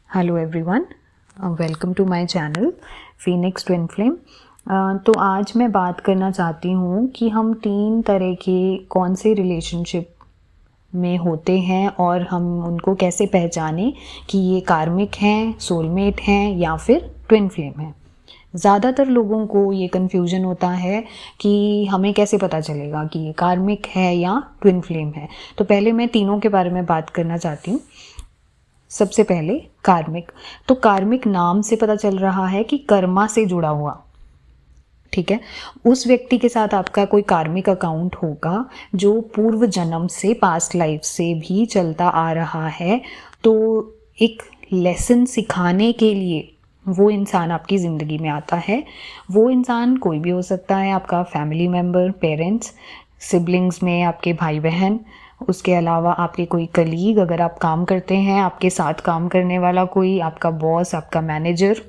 Hello everyone, welcome to my channel phoenix twin flame. तो आज मैं बात करना चाहती हूँ कि हम 3 तरह के कौन से रिलेशनशिप में होते हैं और हम उनको कैसे पहचानें कि ये कार्मिक हैं, सोलमेट हैं या फिर ट्विन फ्लेम हैं। ज़्यादातर लोगों को ये कन्फ्यूजन होता है कि हमें कैसे पता चलेगा कि ये कार्मिक है या ट्विन फ्लेम है। तो पहले मैं तीनों के बारे में बात करना चाहती हूँ। सबसे पहले कार्मिक। तो कार्मिक नाम से पता चल रहा है कि कर्मा से जुड़ा हुआ, ठीक है। उस व्यक्ति के साथ आपका कोई कार्मिक अकाउंट होगा जो पूर्व जन्म से, पास्ट लाइफ से भी चलता आ रहा है। तो एक लेसन सिखाने के लिए वो इंसान आपकी ज़िंदगी में आता है। वो इंसान कोई भी हो सकता है, आपका फैमिली मेम्बर, पेरेंट्स, सिबलिंग्स में आपके भाई बहन, उसके अलावा आपके कोई कलीग, अगर आप काम करते हैं, आपके साथ काम करने वाला कोई, आपका बॉस, आपका मैनेजर,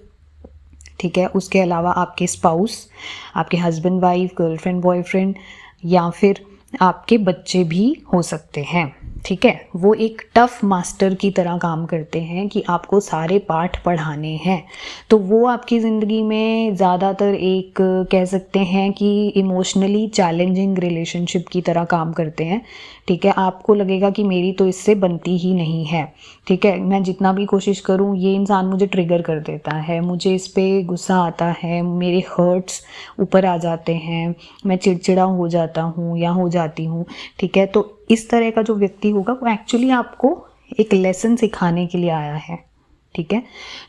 ठीक है। उसके अलावा आपके स्पाउस, आपके हस्बैंड वाइफ, गर्लफ्रेंड बॉयफ्रेंड, या फिर आपके बच्चे भी हो सकते हैं, ठीक है। वो एक टफ मास्टर की तरह काम करते हैं कि आपको सारे पाठ पढ़ाने हैं। तो वो आपकी ज़िंदगी में ज़्यादातर एक कह सकते हैं कि इमोशनली चैलेंजिंग रिलेशनशिप की तरह काम करते हैं, ठीक है। आपको लगेगा कि मेरी तो इससे बनती ही नहीं है, ठीक है। मैं जितना भी कोशिश करूं ये इंसान मुझे ट्रिगर कर देता है, मुझे इस पर गुस्सा आता है, मेरे हर्ट्स ऊपर आ जाते हैं, मैं चिड़चिड़ा हो जाता हूँ या हो जाती हूँ, ठीक है। तो इस तरह का जो व्यक्ति होगा वो एक्चुअली आपको एक लेसन सिखाने के लिए आया है, ठीक है।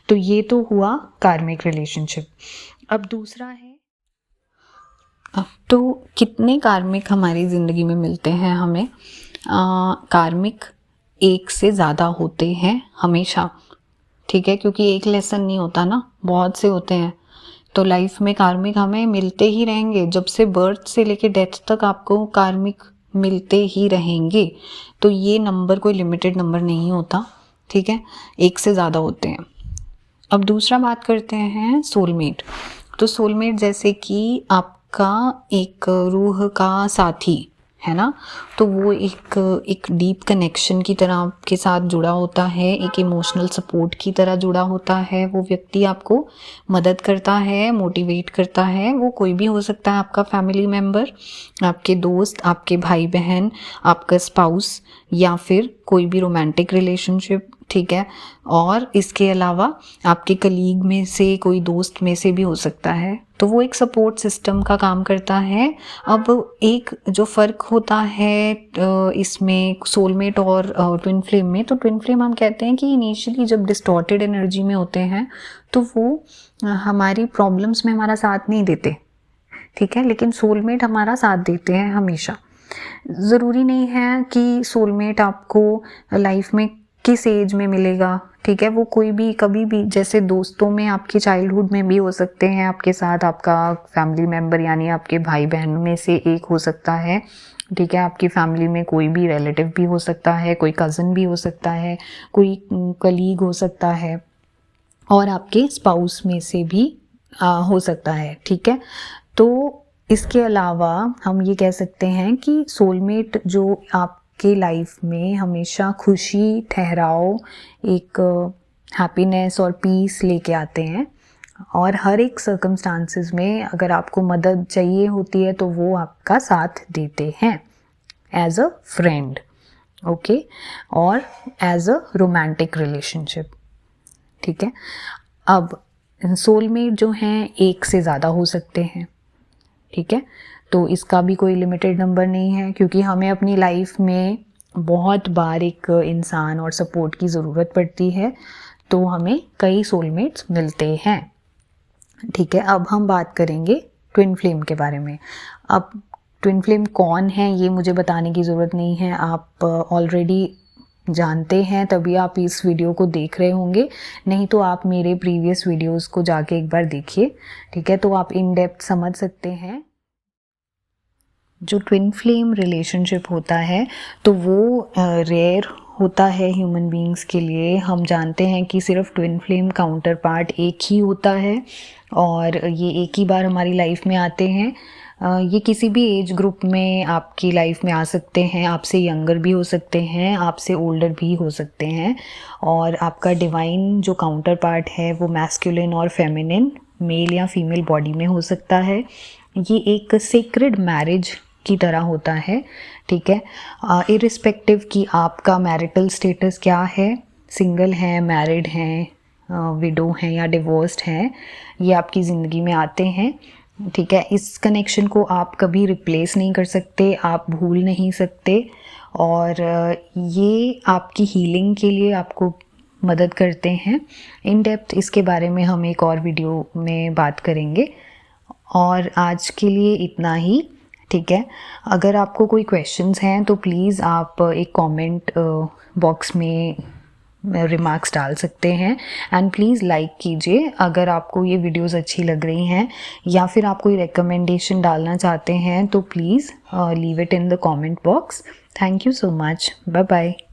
तो ये तो हुआ कार्मिक रिलेशनशिप। अब दूसरा है, तो कितने कार्मिक हमारी ज़िंदगी में मिलते हैं हमें। कार्मिक एक से ज़्यादा होते हैं हमेशा, ठीक है, क्योंकि एक लेसन नहीं होता ना, बहुत से होते हैं। तो लाइफ में कार्मिक हमें मिलते ही रहेंगे, जब से बर्थ से लेके डेथ तक आपको कार्मिक मिलते ही रहेंगे। तो ये नंबर कोई लिमिटेड नंबर नहीं होता, ठीक है, एक से ज़्यादा होते हैं। अब दूसरा बात करते हैं सोलमेट। तो सोलमेट जैसे कि आपका एक रूह का साथी है ना, तो वो एक डीप कनेक्शन की तरह आपके साथ जुड़ा होता है, एक इमोशनल सपोर्ट की तरह जुड़ा होता है। वो व्यक्ति आपको मदद करता है, मोटिवेट करता है। वो कोई भी हो सकता है, आपका फैमिली मेम्बर, आपके दोस्त, आपके भाई बहन, आपका स्पाउस, या फिर कोई भी रोमांटिक रिलेशनशिप, ठीक है। और इसके अलावा आपके कलीग में से, कोई दोस्त में से भी हो सकता है। तो वो एक सपोर्ट सिस्टम का काम करता है। अब एक जो फ़र्क होता है इसमें सोलमेट और ट्विन फ्लेम में, तो ट्विन फ्लेम हम कहते हैं कि इनिशियली जब डिस्टॉर्टेड एनर्जी में होते हैं तो वो हमारी प्रॉब्लम्स में हमारा साथ नहीं देते, ठीक है। लेकिन सोलमेट हमारा साथ देते हैं हमेशा। ज़रूरी नहीं है कि सोलमेट आपको लाइफ में किस एज में मिलेगा, ठीक है। वो कोई भी कभी भी, जैसे दोस्तों में आपकी चाइल्डहुड में भी हो सकते हैं आपके साथ, आपका फैमिली मेम्बर यानी आपके भाई बहन में से एक हो सकता है, ठीक है। आपकी फैमिली में कोई भी रिलेटिव भी हो सकता है, कोई कज़न भी हो सकता है, कोई कलीग हो सकता है, और आपके स्पाउस में से भी हो सकता है, ठीक है। तो इसके अलावा हम ये कह सकते हैं कि सोलमेट जो आपके लाइफ में हमेशा खुशी, ठहराव, एक हैप्पीनेस और पीस लेके आते हैं, और हर एक सर्कमस्टांसेस में अगर आपको मदद चाहिए होती है तो वो आपका साथ देते हैं एज अ फ्रेंड, ओके, और एज अ रोमांटिक रिलेशनशिप, ठीक है। अब सोलमेट जो हैं एक से ज़्यादा हो सकते हैं, ठीक है। तो इसका भी कोई लिमिटेड नंबर नहीं है, क्योंकि हमें अपनी लाइफ में बहुत बार एक इंसान और सपोर्ट की ज़रूरत पड़ती है, तो हमें कई सोलमेट्स मिलते हैं, ठीक है। अब हम बात करेंगे ट्विन फ्लेम के बारे में। अब ट्विन फ्लेम कौन है ये मुझे बताने की ज़रूरत नहीं है, आप ऑलरेडी जानते हैं, तभी आप इस वीडियो को देख रहे होंगे। नहीं तो आप मेरे प्रीवियस वीडियोस को जाके एक बार देखिए, ठीक है, तो आप इन डेप्थ समझ सकते हैं। जो ट्विन फ्लेम रिलेशनशिप होता है तो वो रेयर होता है ह्यूमन बीइंग्स के लिए। हम जानते हैं कि सिर्फ ट्विन फ्लेम काउंटर पार्ट एक ही होता है, और ये एक ही बार हमारी लाइफ में आते हैं। ये किसी भी एज ग्रुप में आपकी लाइफ में आ सकते हैं, आपसे यंगर भी हो सकते हैं, आपसे ओल्डर भी हो सकते हैं। और आपका डिवाइन जो काउंटर पार्ट है वो मैस्कुलिन और फेमिनिन, मेल या फीमेल बॉडी में हो सकता है। ये एक सेक्रेड मैरिज की तरह होता है, ठीक है। इरिस्पेक्टिव कि आपका मैरिटल स्टेटस क्या है, सिंगल हैं, मैरिड हैं, विडो हैं या डिवोर्स्ड हैं, ये आपकी ज़िंदगी में आते हैं, ठीक है। इस कनेक्शन को आप कभी रिप्लेस नहीं कर सकते, आप भूल नहीं सकते। और ये आपकी हीलिंग के लिए आपको मदद करते हैं। इन डेप्थ इसके बारे में हम एक और वीडियो में बात करेंगे। और आज के लिए इतना ही, ठीक है। अगर आपको कोई क्वेश्चंस हैं तो प्लीज़ आप एक कमेंट बॉक्स में रिमार्क्स डाल सकते हैं। एंड प्लीज़ लाइक कीजिए अगर आपको ये वीडियोस अच्छी लग रही हैं, या फिर आप कोई रिकमेंडेशन डालना चाहते हैं तो please leave it in the comment box. Thank you so much, bye bye.